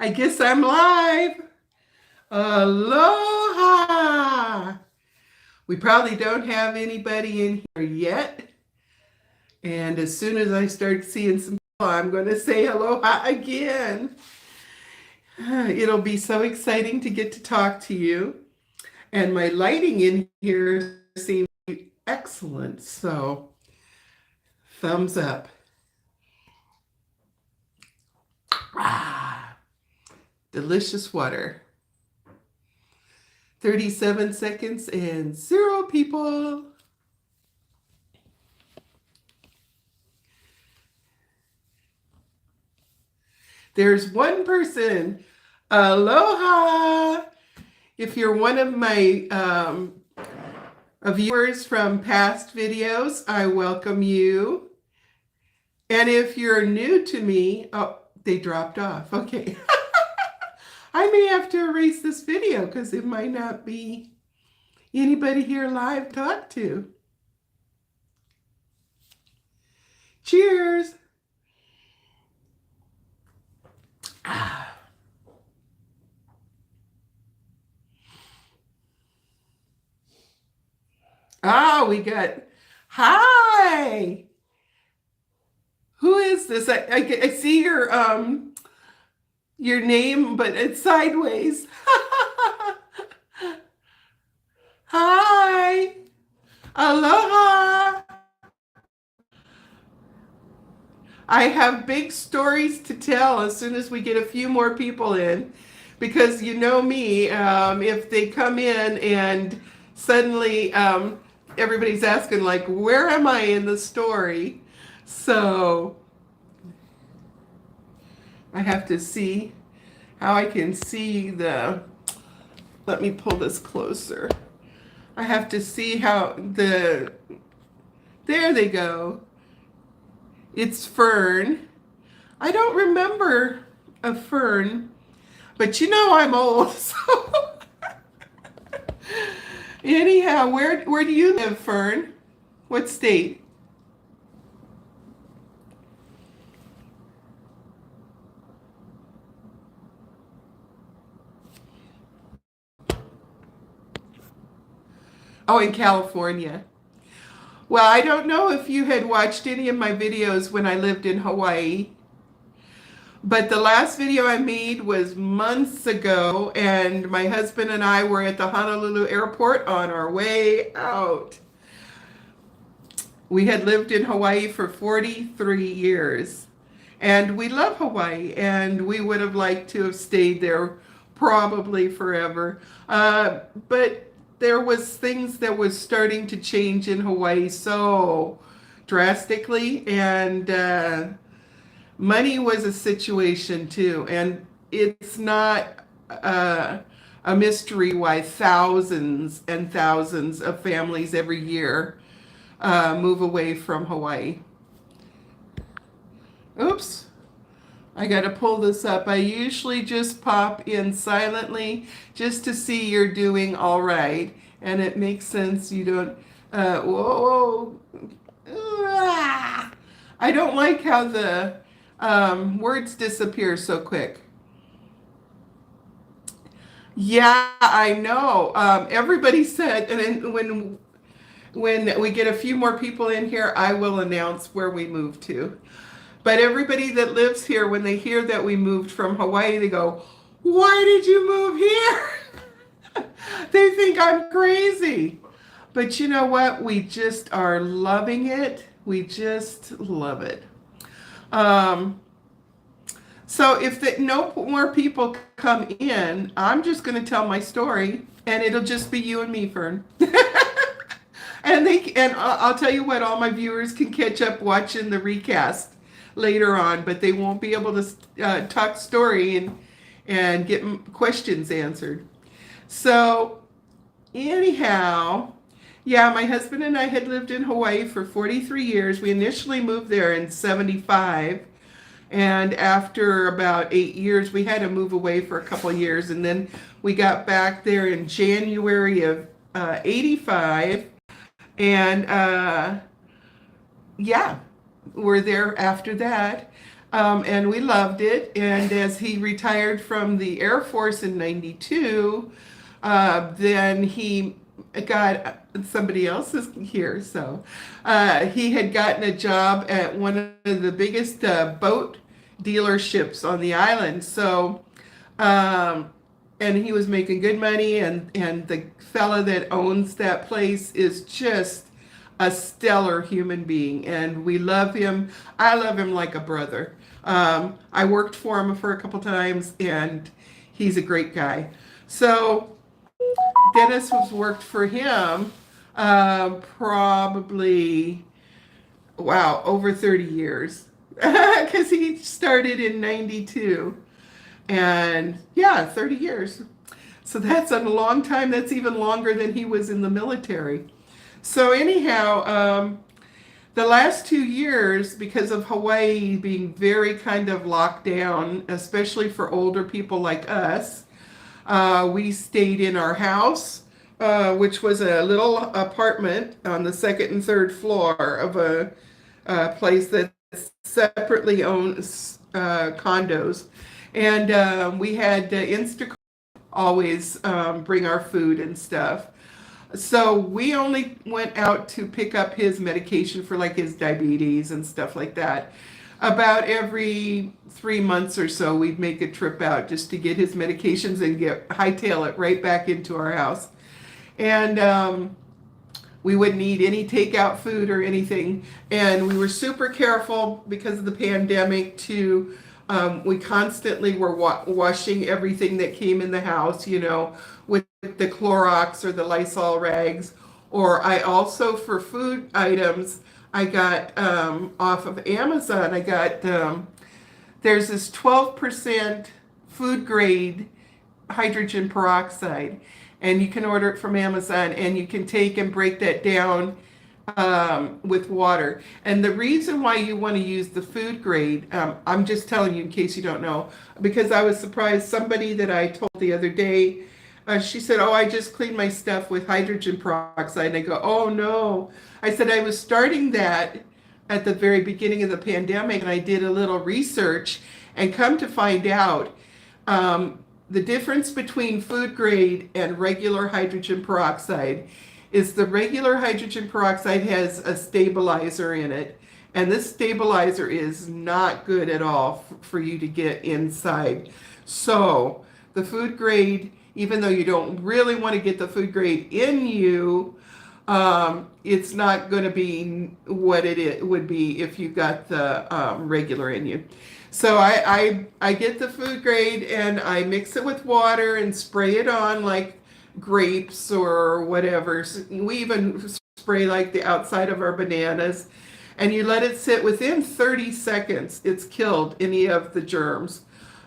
I guess I'm live. Aloha. We probably don't have anybody in here yet. And as soon as I start seeing some people, I'm going to say aloha again. It'll be so exciting to get to talk to you. And my lighting in here seems excellent. So, thumbs up. Ah, delicious water. 37 seconds and 0 people. There's one person. Aloha. If you're one of my viewers from past videos, I welcome you. And if you're new to me, oh, they dropped off. Okay. I may have to erase this video because it might not be anybody here live to talk to. Cheers. Ah, we got, hi. Who is this? I see your name, but it's sideways. Hi. Aloha. I have big stories to tell as soon as we get a few more people in, because you know me, if they come in and suddenly everybody's asking like, where am I in the story? So I have to see how I can see let me pull this closer. I have to see how there they go. It's Fern. I don't remember a Fern, but you know I'm old, so. Anyhow, where do you live, Fern? What state? Oh, in California. Well, I don't know if you had watched any of my videos when I lived in Hawaii, but the last video I made was months ago, and my husband and I were at the Honolulu airport on our way out. We had lived in Hawaii for 43 years, and we love Hawaii, and we would have liked to have stayed there probably forever. But there was things that was starting to change in Hawaii so drastically, and money was a situation too. And it's not a mystery why thousands and thousands of families every year move away from Hawaii. Oops. I got to pull this up. I usually just pop in silently just to see you're doing all right. And it makes sense you don't, whoa. I don't like how the words disappear so quick. Yeah, I know. Everybody said, and when we get a few more people in here, I will announce where we move to. But everybody that lives here, when they hear that we moved from Hawaii, they go, why did you move here? They think I'm crazy. But you know what? We just are loving it. We just love it. So if no more people come in, I'm just going to tell my story, and it'll just be you and me, Fern. And I'll tell you what, all my viewers can catch up watching the recast later on, but they won't be able to talk story and get questions answered. So anyhow, yeah, my husband and I had lived in Hawaii for 43 years. We initially moved there in 75. And after about 8 years, we had to move away for a couple of years. And then we got back there in January of 85. And yeah, we're there after that. and we loved it. And as he retired from the Air Force in '92, then he got somebody else is here. So he had gotten a job at one of the biggest boat dealerships on the island. So um, and he was making good money, and the fella that owns that place is just a stellar human being, and we love him. I love him like a brother. I worked for him for a couple times, and he's a great guy. So Dennis was worked for him probably, wow, over 30 years because he started in '92. And yeah, 30 years. So that's a long time. That's even longer than he was in the military. So anyhow, the last 2 years, because of Hawaii being very kind of locked down, especially for older people like us, we stayed in our house, which was a little apartment on the second and third floor of a place that separately owns condos. And we had Instacart always bring our food and stuff. So we only went out to pick up his medication for like his diabetes and stuff like that. About every 3 months or so, we'd make a trip out just to get his medications and hightail it right back into our house. And we wouldn't eat any takeout food or anything. And we were super careful because of the pandemic to, we constantly were washing everything that came in the house, with the Clorox or the Lysol rags. Or I also, for food items, I got off of Amazon, I got, there's this 12% food grade hydrogen peroxide, and you can order it from Amazon, and you can take and break that down with water. And the reason why you want to use the food grade, I'm just telling you in case you don't know, because I was surprised. Somebody that I told the other day, she said, "Oh, I just cleaned my stuff with hydrogen peroxide." And I go, "Oh no." I said, "I was starting that at the very beginning of the pandemic, and I did a little research, and come to find out, the difference between food grade and regular hydrogen peroxide is the regular hydrogen peroxide has a stabilizer in it, and this stabilizer is not good at all for you to get inside. So the food grade, even though you don't really want to get the food grade in you, it's not going to be what it would be if you got the regular in you. So I get the food grade, and I mix it with water and spray it on like grapes or whatever. So we even spray like the outside of our bananas, and you let it sit. Within 30 seconds, it's killed any of the germs,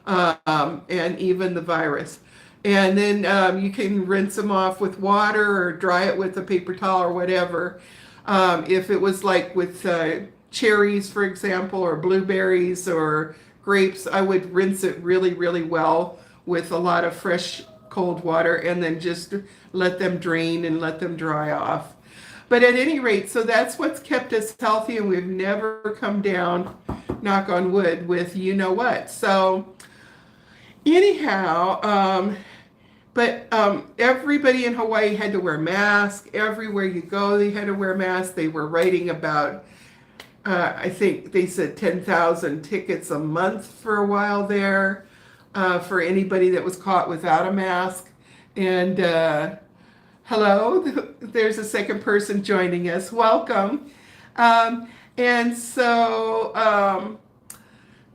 and even the virus. And then you can rinse them off with water or dry it with a paper towel or whatever. If it was like with cherries, for example, or blueberries or grapes, I would rinse it really, really well with a lot of fresh cold water, and then just let them drain and let them dry off. But at any rate, so that's what's kept us healthy, and we've never come down, knock on wood, with you know what. So anyhow, but everybody in Hawaii had to wear masks. Everywhere you go, they had to wear masks. They were writing about, I think they said 10,000 tickets a month for a while there, for anybody that was caught without a mask. And hello, there's a second person joining us. Welcome. And so,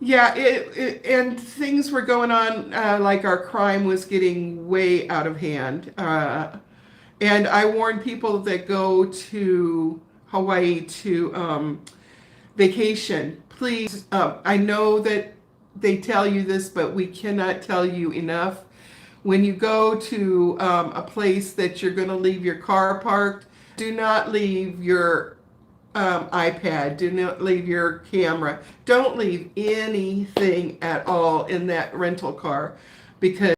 yeah, and things were going on, like our crime was getting way out of hand. And I warn people that go to Hawaii to vacation, please, I know that they tell you this, but we cannot tell you enough. When you go to a place that you're going to leave your car parked, do not leave your iPad, do not leave your camera. Don't leave anything at all in that rental car, because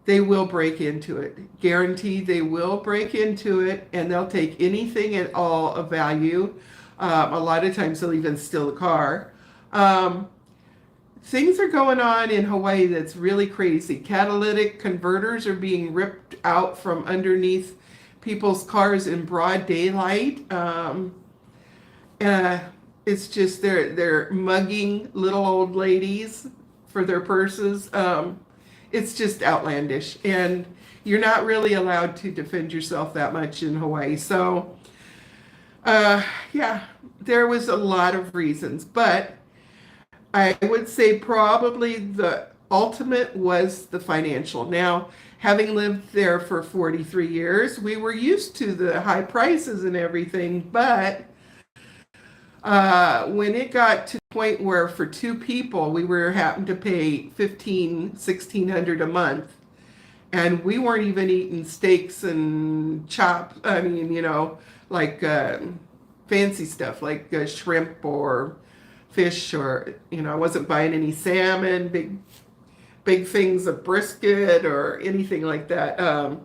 they will break into it. Guaranteed they will break into it, and they'll take anything at all of value. A lot of times they'll even steal the car. things are going on in Hawaii that's really crazy. Catalytic converters are being ripped out from underneath people's cars in broad daylight. Uh, it's just they're mugging little old ladies for their purses. It's just outlandish, and you're not really allowed to defend yourself that much in Hawaii. So, yeah, there was a lot of reasons, but I would say probably the ultimate was the financial. Now, having lived there for 43 years, we were used to the high prices and everything, but when it got to the point where for two people we were having to pay 1600 a month, and we weren't even eating steaks and I mean, like fancy stuff like shrimp or fish, or I wasn't buying any salmon, big things of brisket or anything like that.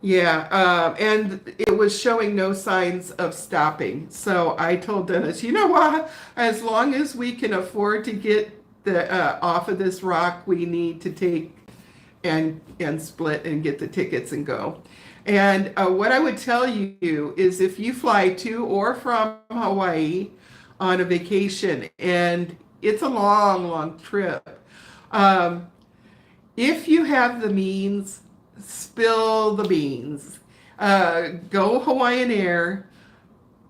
Yeah, and it was showing no signs of stopping. So I told Dennis, you know what? As long as we can afford to get the off of this rock, we need to take and split and get the tickets and go. And what I would tell you is if you fly to or from Hawaii on a vacation, and it's a long, long trip, if you have the means, spill the beans. Go Hawaiian Air,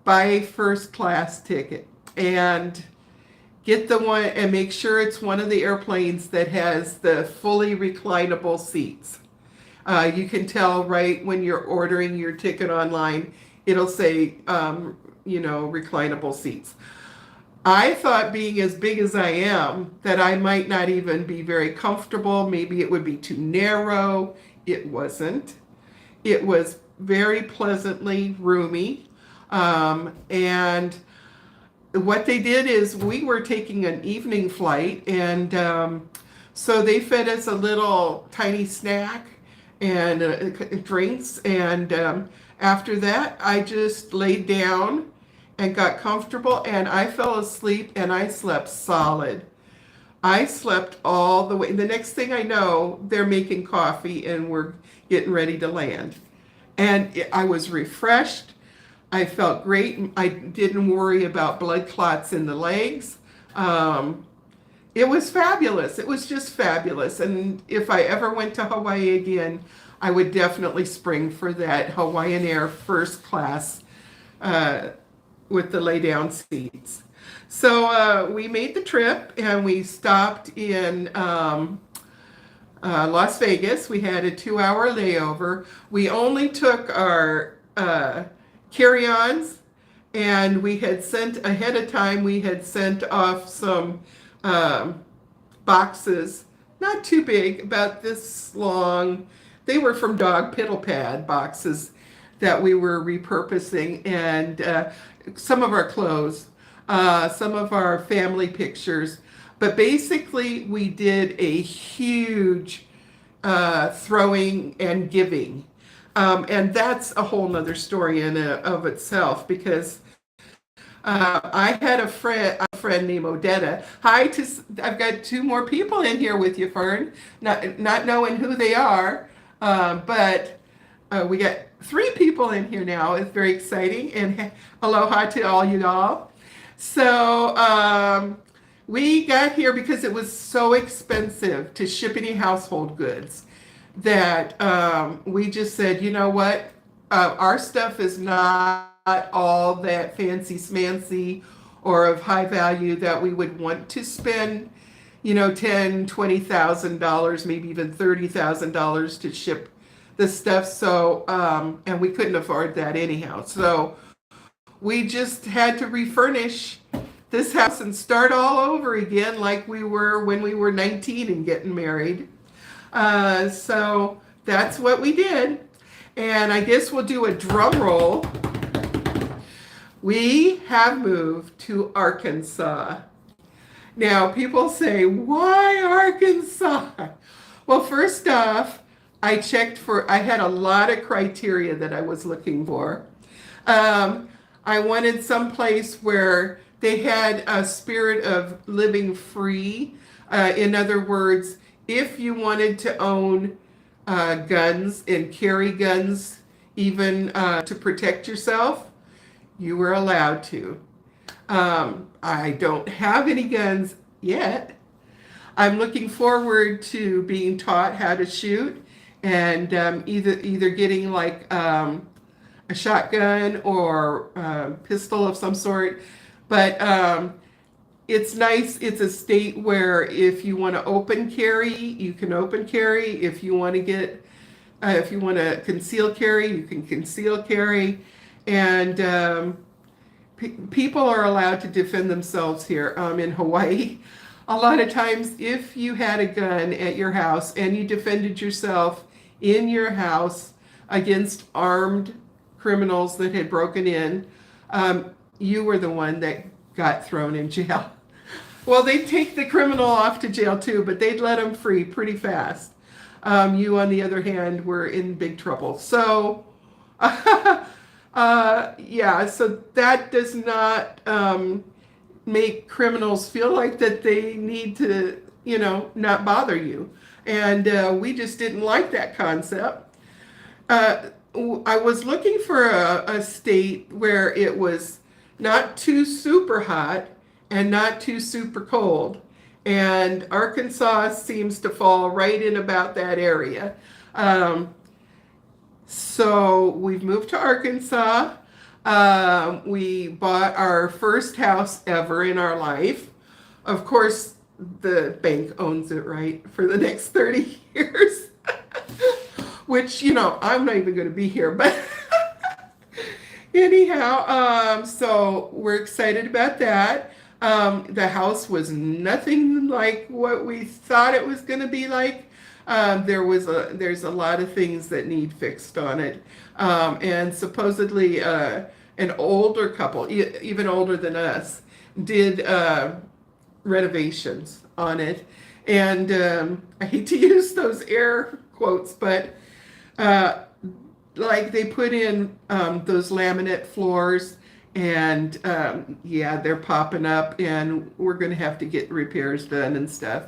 buy a first class ticket, and get the one, and make sure it's one of the airplanes that has the fully reclinable seats. You can tell right when you're ordering your ticket online, it'll say, reclinable seats. I thought, being as big as I am, that I might not even be very comfortable. Maybe it would be too narrow. It wasn't. It was very pleasantly roomy. And what they did is we were taking an evening flight, and so they fed us a little tiny snack and drinks. And after that, I just laid down and got comfortable, and I fell asleep, and I slept solid. I slept all the way. The next thing I know, they're making coffee and we're getting ready to land. And I was refreshed. I felt great. I didn't worry about blood clots in the legs. It was fabulous. It was just fabulous. And if I ever went to Hawaii again, I would definitely spring for that Hawaiian Air first class with the lay down seats. So we made the trip, and we stopped in Las Vegas. We had a 2-hour layover. We only took our carry-ons, and we had sent ahead of time, we had sent off some boxes, not too big, about this long. They were from Dog Piddle Pad boxes that we were repurposing, and some of our clothes, some of our family pictures. But basically, we did a huge throwing and giving. And that's a whole nother story in of itself, because I had a friend named Odetta. I've got 2 more people in here with you, Fern, not knowing who they are, but we got 3 people in here now. It's very exciting, and aloha to all you all. So we got here because it was so expensive to ship any household goods that we just said, you know what, our stuff is not all that fancy smancy or of high value that we would want to spend, $10,000, $20,000, maybe even $30,000 to ship the stuff. So and we couldn't afford that anyhow. So we just had to refurnish this house and start all over again, like we were when we were 19 and getting married. So that's what we did. And I guess we'll do a drum roll. We have moved to Arkansas. Now, people say, why Arkansas? Well, first off, I had a lot of criteria that I was looking for. I wanted some place where they had a spirit of living free. In other words, if you wanted to own guns and carry guns, even to protect yourself, you were allowed to. I don't have any guns yet. I'm looking forward to being taught how to shoot and either getting like a shotgun or pistol of some sort. But it's nice. It's a state where if you want to open carry, you can open carry. If you want to if you want to conceal carry, you can conceal carry. And people are allowed to defend themselves here in Hawaii. A lot of times, if you had a gun at your house and you defended yourself in your house against armed criminals that had broken in, you were the one that got thrown in jail. Well, they'd take the criminal off to jail too, but they'd let him free pretty fast. You, on the other hand, were in big trouble. So, yeah, so that does not make criminals feel like that they need to, not bother you. And we just didn't like that concept. I was looking for a state where it was not too super hot and not too super cold. And Arkansas seems to fall right in about that area. So we've moved to Arkansas. We bought our first house ever in our life. Of course, the bank owns it, right, for the next 30 years. Which, I'm not even going to be here, but anyhow, so we're excited about that. The house was nothing like what we thought it was going to be like. There's a lot of things that need fixed on it. And supposedly an older couple, even older than us, did renovations on it. And I hate to use those air quotes, but like they put in those laminate floors, and yeah, they're popping up, and we're going to have to get repairs done and stuff.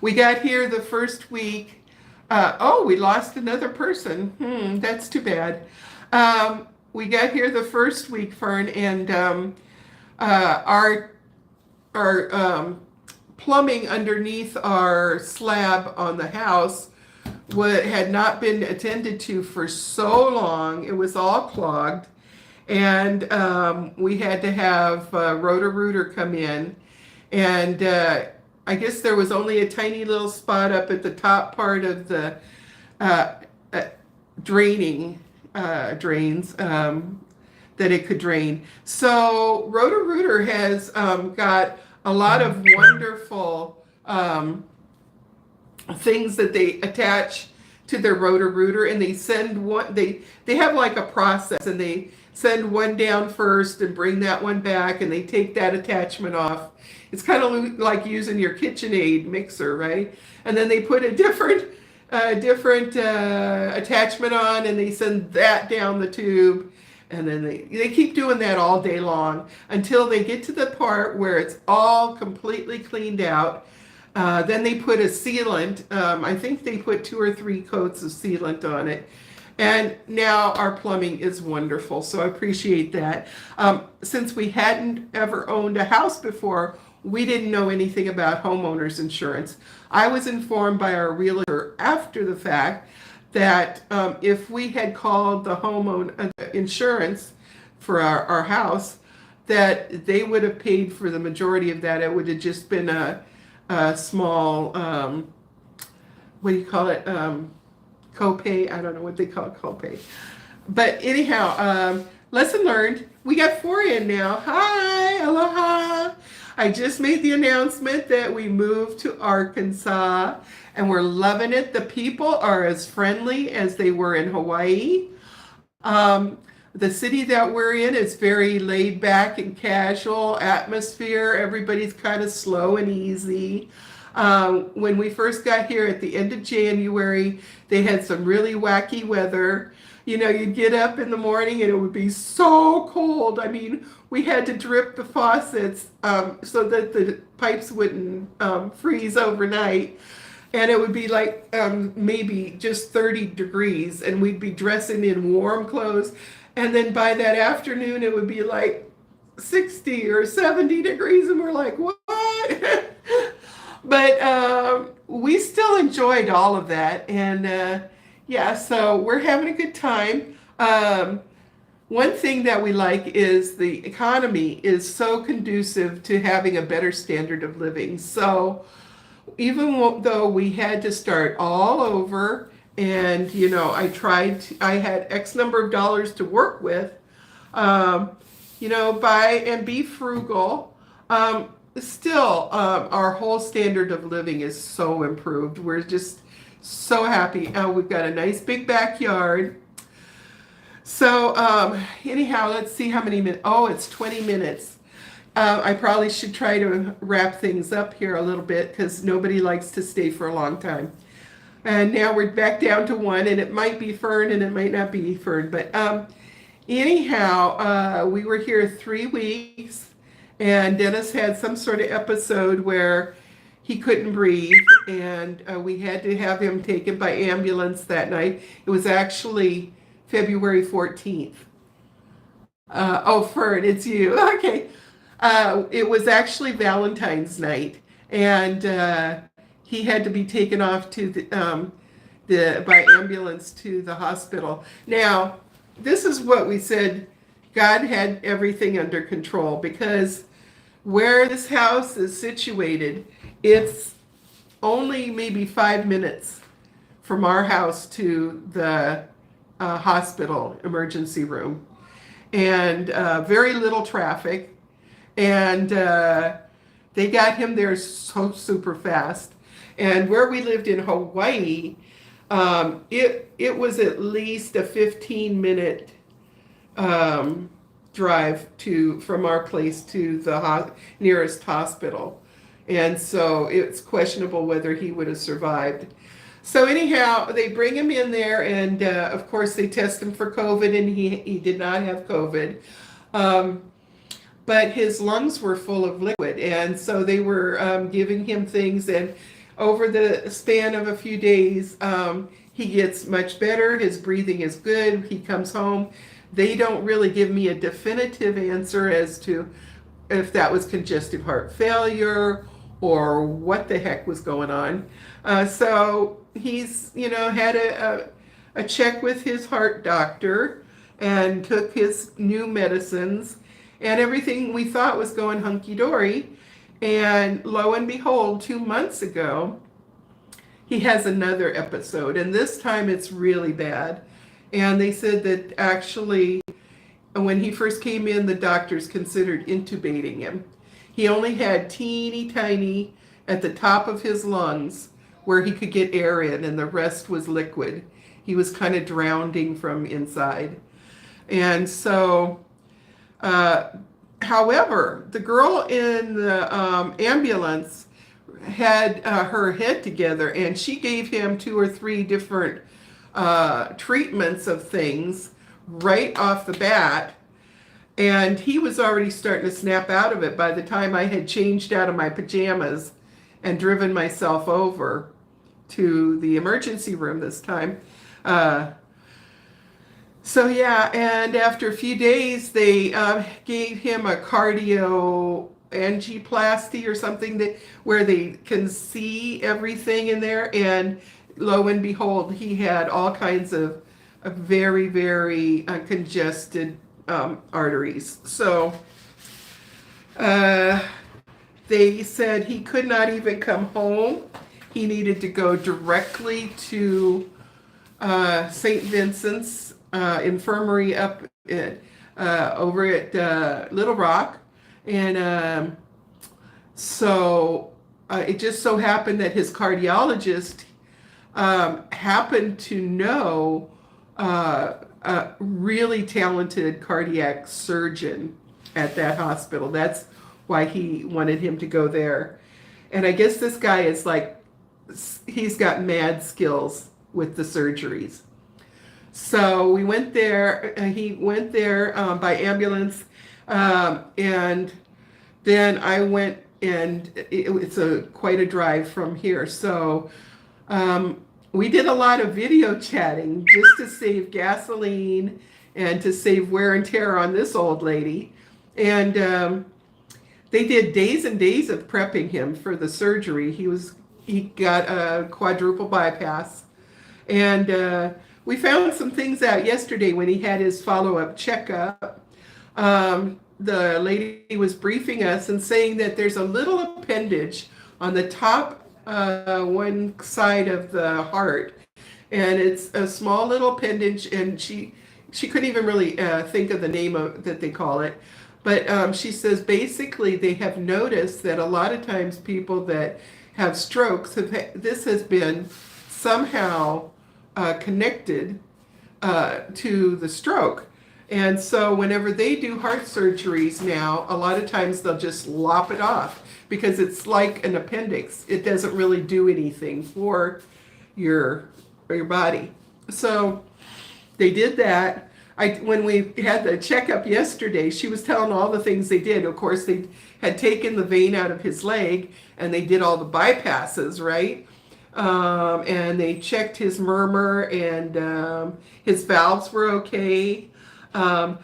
We got here the first week. Oh, we lost another person. That's too bad. We got here the first week, Fern, and our plumbing underneath our slab on the house had not been attended to for so long. It was all clogged, and we had to have Roto-Rooter come in, and I guess there was only a tiny little spot up at the top part of the drains that it could drain. So Roto-Rooter has got a lot of wonderful things that they attach to their Roto-Rooter, and they send one. They have like a process, and they send one down first and bring that one back, and they take that attachment off. It's kind of like using your KitchenAid mixer, right? And then they put a different attachment on, and they send that down the tube, and then they keep doing that all day long until they get to the part where it's all completely cleaned out. Then they put a sealant. I think they put 2 or 3 coats of sealant on it. And now our plumbing is wonderful, so I appreciate that. Since we hadn't ever owned a house before, we didn't know anything about homeowners insurance. I was informed by our realtor after the fact that if we had called the homeowner insurance for our house, that they would have paid for the majority of that. It would have just been a small, what do you call it? Copay. I don't know what they call it, copay. But anyhow, lesson learned. We got 4 in now. Hi, aloha. I just made the announcement that we moved to Arkansas, and we're loving it. The people are as friendly as they were in Hawaii. The city that we're in is very laid back and casual atmosphere. Everybody's kind of slow and easy. When we first got here at the end of January, they had some really wacky weather. You'd get up in the morning and it would be so cold. I mean, we had to drip the faucets so that the pipes wouldn't freeze overnight. And it would be like maybe just 30 degrees, and we'd be dressing in warm clothes. And then by that afternoon, it would be like 60 or 70 degrees, and we're like, what? But we still enjoyed all of that. And yeah, so we're having a good time. One thing that we like is the economy is so conducive to having a better standard of living. So even though we had to start all over, and I had X number of dollars to work with, buy and be frugal. Still, our whole standard of living is so improved. We're just so happy. We've got a nice big backyard. So anyhow, let's see how many minutes. Oh, it's 20 minutes. I probably should try to wrap things up here a little bit because nobody likes to stay for a long time. And now we're back down to one, and it might be Fern and it might not be Fern. But anyhow, we were here 3 weeks, and Dennis had some sort of episode where he couldn't breathe, and we had to have him taken by ambulance that night. It was actually February 14th. Oh, Fern, it's you. Okay. It was actually Valentine's night, and he had to be taken off to by ambulance to the hospital. Now, this is what we said. God had everything under control, because where this house is situated, it's only maybe 5 minutes from our house to the hospital emergency room, and very little traffic. And they got him there so super fast. And where we lived in Hawaii, it was at least a 15-minute drive from our place to the nearest hospital. And so it's questionable whether he would have survived. So anyhow, they bring him in there, and of course they test him for COVID, and he did not have COVID. But his lungs were full of liquid, and so they were giving him things, and over the span of a few days, he gets much better. His breathing is good. He comes home. They don't really give me a definitive answer as to if that was congestive heart failure or what the heck was going on. So he's, had a check with his heart doctor and took his new medicines, and everything we thought was going hunky-dory. And lo and behold, 2 months ago, he has another episode, and this time it's really bad. And they said that actually, when he first came in, the doctors considered intubating him. He only had teeny tiny at the top of his lungs where he could get air in, and the rest was liquid. He was kind of drowning from inside. And so, however, the girl in the ambulance had her head together, and she gave him 2 or 3 different treatments of things right off the bat. And he was already starting to snap out of it by the time I had changed out of my pajamas and driven myself over to the emergency room this time. So yeah, and after a few days, they gave him a cardio angioplasty or something where they can see everything in there. And lo and behold, he had all kinds of very, very congested arteries. So they said he could not even come home. He needed to go directly to St. Vincent's infirmary up over at Little Rock. And so it just so happened that his cardiologist happened to know a really talented cardiac surgeon at that hospital. That's why he wanted him to go there. And I guess this guy is like, he's got mad skills with the surgeries. So we went there. He went there by ambulance, and then I went, and it's a quite a drive from here. So um, we did a lot of video chatting just to save gasoline and to save wear and tear on this old lady. And they did days and days of prepping him for the surgery. He got a quadruple bypass, and we found some things out yesterday when he had his follow-up checkup. The lady was briefing us and saying that there's a little appendage on the top one side of the heart, and it's a small little appendage, and she couldn't even really think of the name of that they call it. But she says basically they have noticed that a lot of times people that have strokes this has been somehow connected to the stroke. And so whenever they do heart surgeries now, a lot of times they'll just lop it off because it's like an appendix. It doesn't really do anything for your body. So they did that. When we had the checkup yesterday, she was telling all the things they did. Of course, they had taken the vein out of his leg and they did all the bypasses, right? And they checked his murmur, and his valves were okay. One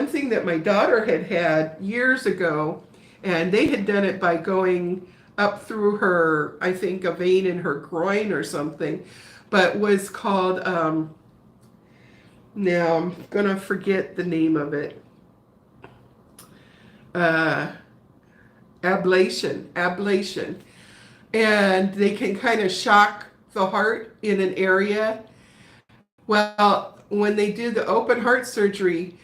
thing that my daughter had years ago, and they had done it by going up through her, I think, a vein in her groin or something, but was called, now I'm gonna forget the name of it. Ablation. And they can kind of shock the heart in an area. Well, when they do the open heart surgery,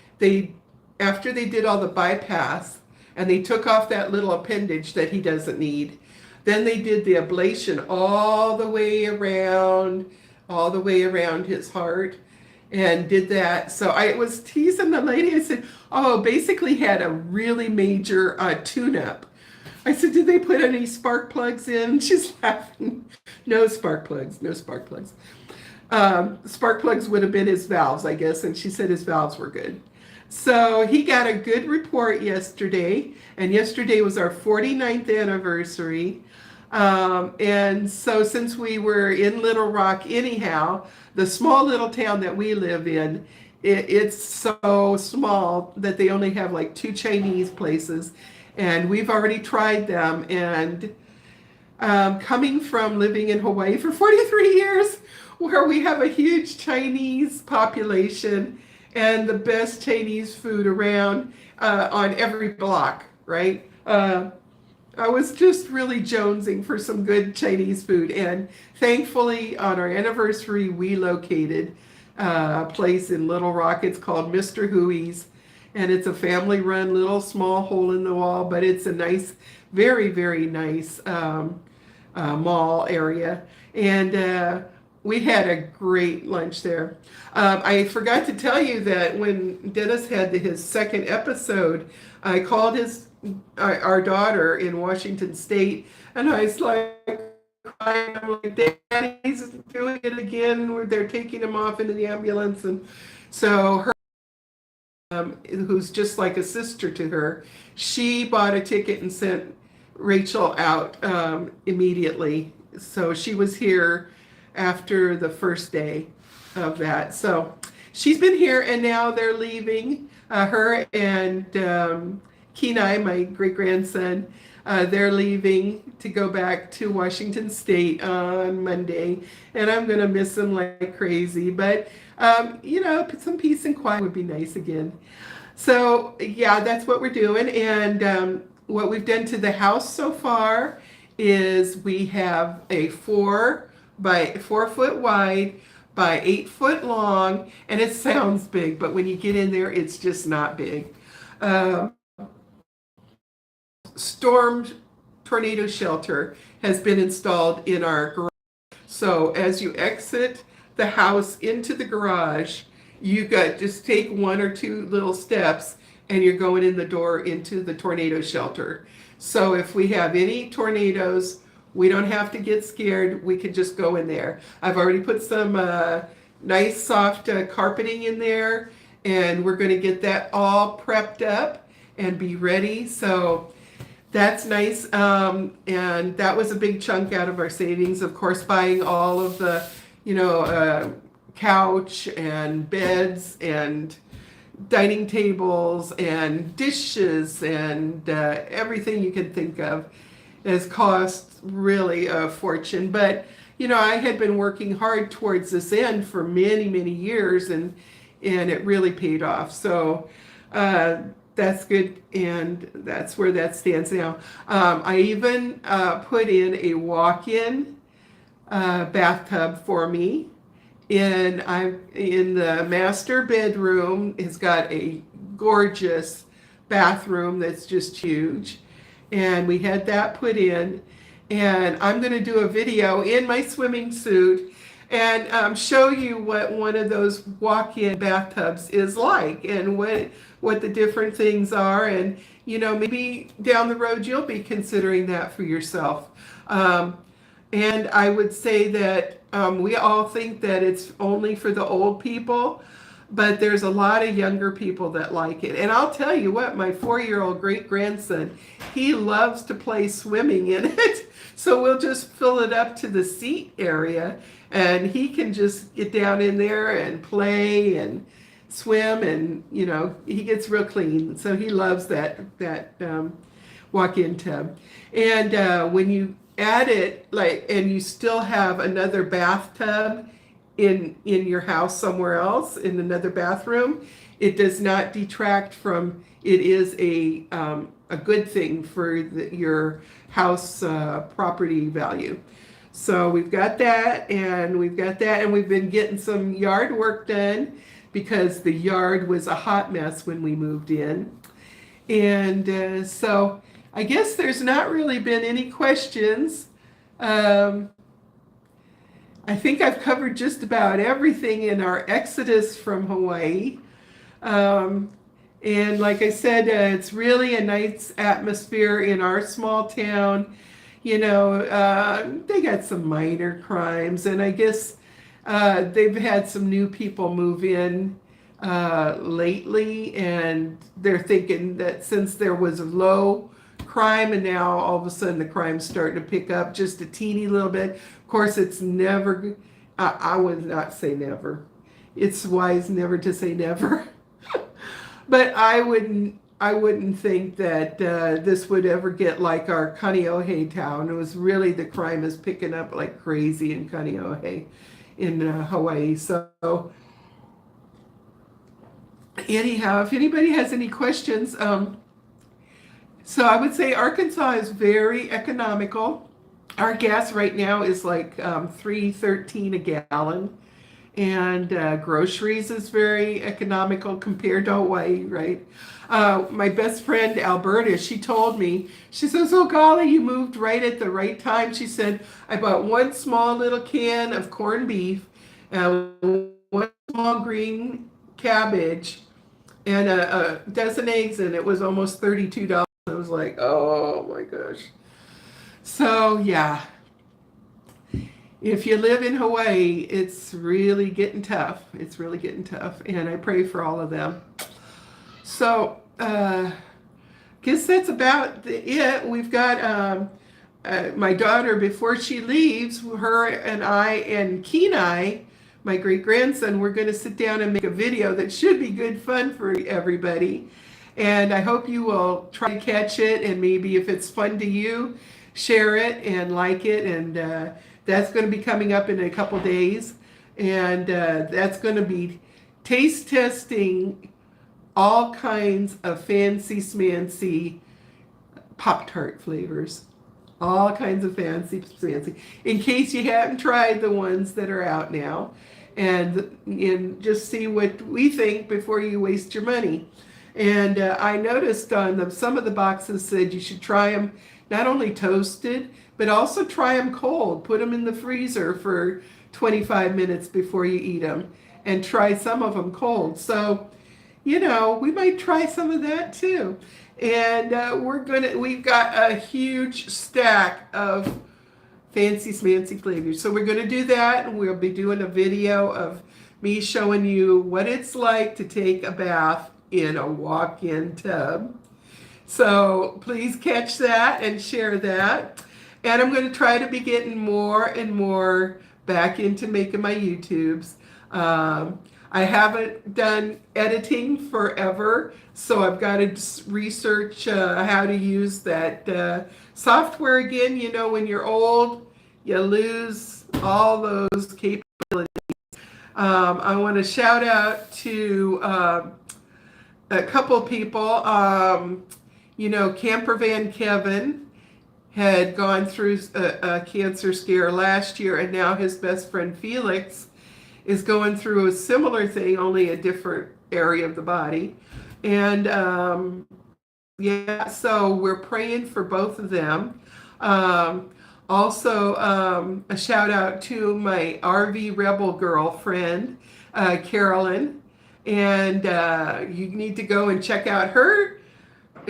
after they did all the bypass and they took off that little appendage that he doesn't need, then they did the ablation all the way around his heart, and did that. So I was teasing the lady. I said, oh, basically had a really major tune-up. I said, did they put any spark plugs in? She's laughing. No spark plugs. Spark plugs would have been his valves, I guess, and she said his valves were good. So he got a good report yesterday, and yesterday was our 49th anniversary. And so since we were in Little Rock anyhow, the small little town that we live in, it's so small that they only have like 2 Chinese places, and we've already tried them. And coming from living in Hawaii for 43 years, where we have a huge Chinese population and the best Chinese food around on every block, right? I was just really jonesing for some good Chinese food, and thankfully on our anniversary we located a place in Little Rock. It's called Mr. Huey's, and it's a family-run little small hole in the wall, but it's a nice, very, very nice mall area, and we had a great lunch there. I forgot to tell you that when Dennis had his second episode, I called our daughter in Washington State, and I was like crying. I'm like, Daddy's doing it again. They're taking him off into the ambulance. And so her, who's just like a sister to her, she bought a ticket and sent Rachel out immediately. So she was here after the first day of that. So she's been here, and now they're leaving. Her and Kenai, my great-grandson, they're leaving to go back to Washington State on Monday, and I'm going to miss them like crazy. But, some peace and quiet would be nice again. So, yeah, that's what we're doing. And what we've done to the house so far is we have a 4 foot wide by 8 foot long, and it sounds big, but when you get in there, it's just not big. Storm tornado shelter has been installed in our garage. So as you exit the house into the garage, you got just take 1 or 2 little steps and you're going in the door into the tornado shelter. So if we have any tornadoes, we don't have to get scared. We can just go in there. I've already put some nice soft carpeting in there, and we're going to get that all prepped up and be ready. So that's nice. And that was a big chunk out of our savings, of course, buying all of the, couch and beds and dining tables and dishes and everything you can think of has cost really a fortune. But, I had been working hard towards this end for many, many years, and it really paid off. So that's good, and that's where that stands now. I even put in a walk-in bathtub for me. In the master bedroom. It's got a gorgeous bathroom that's just huge, and we had that put in. And I'm going to do a video in my swimming suit and show you what one of those walk-in bathtubs is like, and what the different things are. And maybe down the road you'll be considering that for yourself. And I would say that we all think that it's only for the old people, but there's a lot of younger people that like it. And I'll tell you what, my 4-year-old great-grandson, he loves to play swimming in it. So we'll just fill it up to the seat area, and he can just get down in there and play and swim, and he gets real clean. So he loves that walk-in tub. And when you add it, and you still have another bathtub in your house somewhere else in another bathroom, it does not detract from, it is a good thing for your house property value. So we've got that, and we've been getting some yard work done because the yard was a hot mess when we moved in. And so I guess there's not really been any questions. I think I've covered just about everything in our exodus from Hawaii. And like I said, it's really a nice atmosphere in our small town. They got some minor crimes, and I guess they've had some new people move in lately, and they're thinking that since there was a low crime, and now all of a sudden the crime's starting to pick up just a teeny little bit. Of course, it's never, I would not say never. It's wise never to say never. But I wouldn't think that this would ever get like our Kaneohe town. It was really, the crime is picking up like crazy in Kaneohe in Hawaii. So anyhow, if anybody has any questions, so I would say Arkansas is very economical. Our gas right now is like $3.13 a gallon, and groceries is very economical compared to Hawaii, right? My best friend Alberta, she told me, she says, "Oh golly, you moved right at the right time." She said, "I bought one small little can of corned beef, one small green cabbage, and a dozen eggs, and it was almost $32. I was like, oh my gosh. So yeah, if you live in Hawaii, it's really getting tough. It's really getting tough, and I pray for all of them. So guess that's about it. We've got my daughter, before she leaves, her and I and Kenai, my great-grandson, we're going to sit down and make a video that should be good fun for everybody. And I hope you will try to catch it, and maybe if it's fun to you, share it and like it. And that's going to be coming up in a couple days. And that's going to be taste testing all kinds of fancy smancy Pop-Tart flavors. All kinds of fancy smancy. In case you haven't tried the ones that are out now. And just see what we think before you waste your money. And I noticed on some of the boxes said you should try them not only toasted, but also try them cold. Put them in the freezer for 25 minutes before you eat them, and try some of them cold. So, we might try some of that too. And we've got a huge stack of fancy smancy flavors. So we're going to do that, and we'll be doing a video of me showing you what it's like to take a bath in a walk-in tub. So please catch that and share that. And I'm going to try to be getting more and more back into making my YouTubes. I haven't done editing forever, so I've got to research how to use that software again. You know, when you're old, you lose all those capabilities. I want to shout out to a couple people. You know, Campervan Kevin had gone through a cancer scare last year, and now his best friend Felix is going through a similar thing, only a different area of the body. And yeah, so we're praying for both of them. Also, a shout out to my RV Rebel girlfriend, Carolyn. And you need to go and check out her.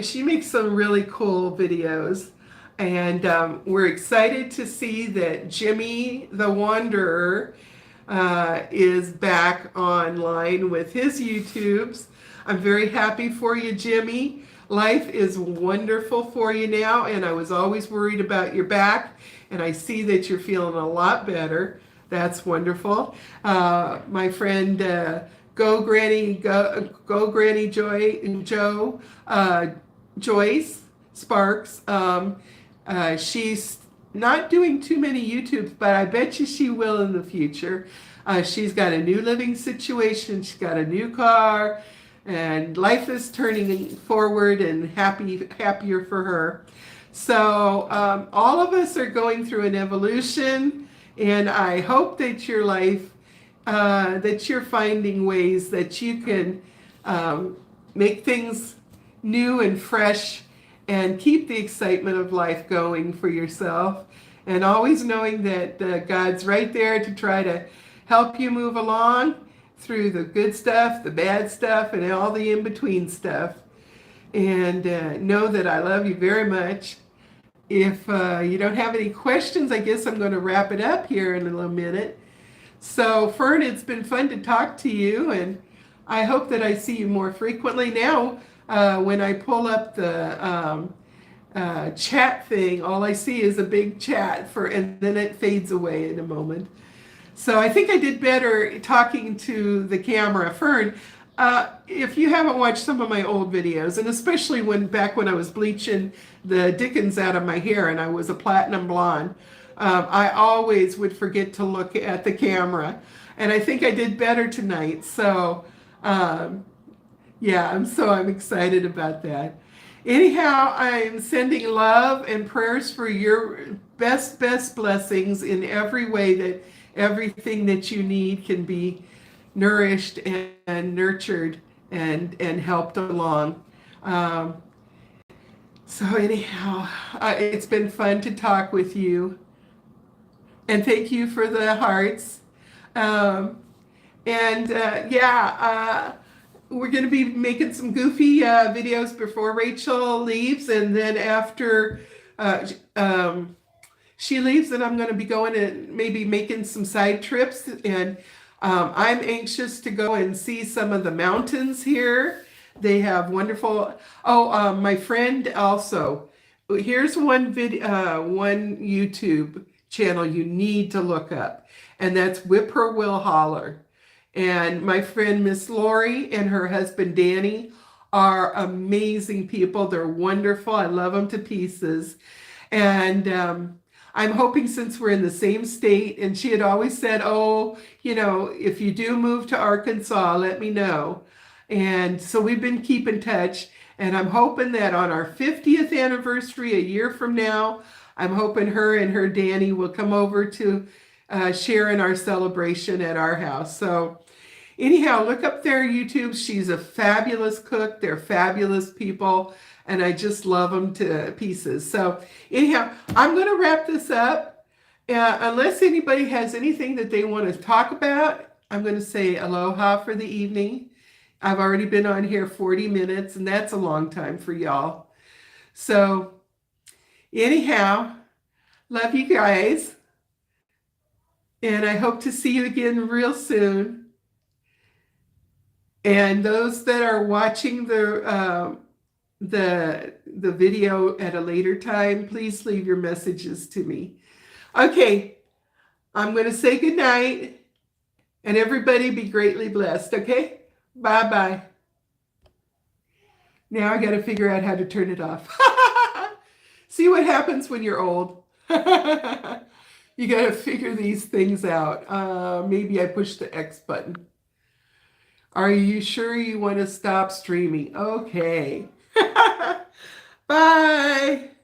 She makes some really cool videos. And we're excited to see that Jimmy the Wanderer is back online with his YouTubes. I'm very happy for you, Jimmy. Life is wonderful for you now, and I was always worried about your back, and I see that you're feeling a lot better. That's wonderful. My friend Go Granny Joe Joyce Sparks. She's not doing too many YouTubes, but I bet you she will in the future. She's got a new living situation. She's got a new car, and life is turning forward and happier for her. So all of us are going through an evolution, and I hope that your life, that you're finding ways that you can make things new and fresh and keep the excitement of life going for yourself, and always knowing that God's right there to try to help you move along through the good stuff, the bad stuff, and all the in-between stuff. And know that I love you very much. If you don't have any questions, I guess I'm going to wrap it up here in a little minute. So Fern, it's been fun to talk to you, and I hope that I see you more frequently now. When I pull up the chat thing, all I see is a big chat and then it fades away in a moment. So I think I did better talking to the camera. Fern, if you haven't watched some of my old videos, and especially back when I was bleaching the dickens out of my hair and I was a platinum blonde, I always would forget to look at the camera. And I think I did better tonight. So yeah, I'm excited about that. Anyhow, I'm sending love and prayers for your best blessings in every way, that everything that you need can be nourished and nurtured and helped along. So anyhow, it's been fun to talk with you. And thank you for the hearts. We're going to be making some goofy videos before Rachel leaves, and then after she leaves, then I'm going to be going and maybe making some side trips. And I'm anxious to go and see some of the mountains here. They have wonderful. Oh, my friend also. Here's one YouTube channel you need to look up, and that's Whippoorwill Holler. And my friend Miss Lori and her husband Danny are amazing people. They're wonderful. I love them to pieces. And I'm hoping, since we're in the same state, and she had always said, oh, you know, if you do move to Arkansas, let me know. And so we've been keeping in touch. And I'm hoping that on our 50th anniversary, a year from now, I'm hoping her and her Danny will come over to share in our celebration at our house. So anyhow, look up their YouTube. She's a fabulous cook. They're fabulous people, and I just love them to pieces. So anyhow, I'm going to wrap this up. Unless anybody has anything that they want to talk about, I'm going to say aloha for the evening. I've already been on here 40 minutes, and that's a long time for y'all. So anyhow, love you guys. And I hope to see you again real soon. And those that are watching the video at a later time, please leave your messages to me. Okay, I'm going to say good night, and everybody be greatly blessed, okay? Bye-bye. Now I got to figure out how to turn it off. See what happens when you're old. You got to figure these things out. Maybe I push the X button. Are you sure you want to stop streaming? Okay. Bye.